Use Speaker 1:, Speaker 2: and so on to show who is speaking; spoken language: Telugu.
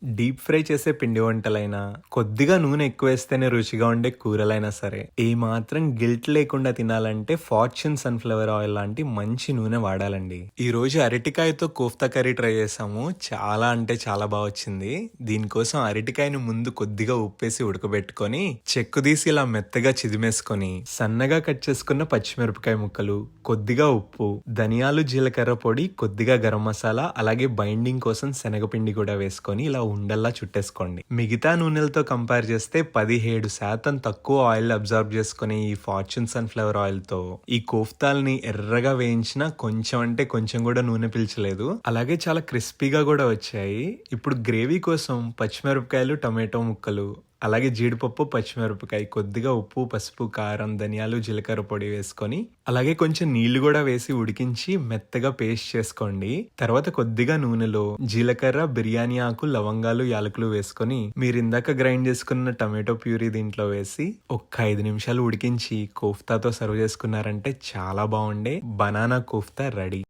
Speaker 1: డీప్ ఫ్రై చేసే పిండి వంటలైనా, కొద్దిగా నూనె ఎక్కువేస్తేనే రుచిగా ఉండే కూరలైనా సరే, ఏమాత్రం గిల్ట్ లేకుండా తినాలంటే ఫార్చ్యూన్ సన్‌ఫ్లవర్ ఆయిల్ లాంటి మంచి నూనె వాడాలండి. ఈరోజు అరటికాయతో కోఫ్తా కర్రీ ట్రై చేసాము. చాలా అంటే చాలా బా వచ్చింది. దీనికోసం అరటికాయని ముందు కొద్దిగా ఉప్పేసి ఉడకబెట్టుకొని, చెక్కు తీసి ఇలా మెత్తగా చిదిమేసుకొని, సన్నగా కట్ చేసుకున్న పచ్చిమిరపకాయ ముక్కలు, కొద్దిగా ఉప్పు, ధనియాలు, జీలకర్ర పొడి, కొద్దిగా గరం మసాలా, అలాగే బైండింగ్ కోసం శనగపిండి కూడా వేసుకొని ఇలా ఉండల్లా చుట్టేసుకోండి. మిగతా నూనెలతో కంపేర్ చేస్తే 17% తక్కువ ఆయిల్ అబ్జర్వ్ చేసుకునే ఈ ఫార్చ్యూన్ సన్‌ఫ్లవర్ ఆయిల్ తో ఈ కోఫ్తాల్ని ఎర్రగా వేయించినా కొంచెం అంటే కొంచెం కూడా నూనె పీల్చలేదు. అలాగే చాలా క్రిస్పీగా కూడా వచ్చాయి. ఇప్పుడు గ్రేవీ కోసం పచ్చిమిరపకాయలు, టమాటో ముక్కలు, అలాగే జీడిపప్పు, పచ్చిమిరపకాయ, కొద్దిగా ఉప్పు, పసుపు, కారం, ధనియాలు, జీలకర్ర పొడి వేసుకొని, అలాగే కొంచెం నీళ్లు కూడా వేసి ఉడికించి మెత్తగా పేస్ట్ చేసుకోండి. తర్వాత కొద్దిగా నూనెలో జీలకర్ర, బిర్యానీ ఆకు, లవంగాలు, యాలకులు వేసుకొని మీరు ఇందాక గ్రైండ్ చేసుకున్న టమాటో ప్యూరీ దీంట్లో వేసి ఒక్క 5 నిమిషాలు ఉడికించి కోఫ్తాతో సర్వ్ చేసుకున్నారంటే చాలా బాగుండే బనానా కోఫ్తా రెడీ.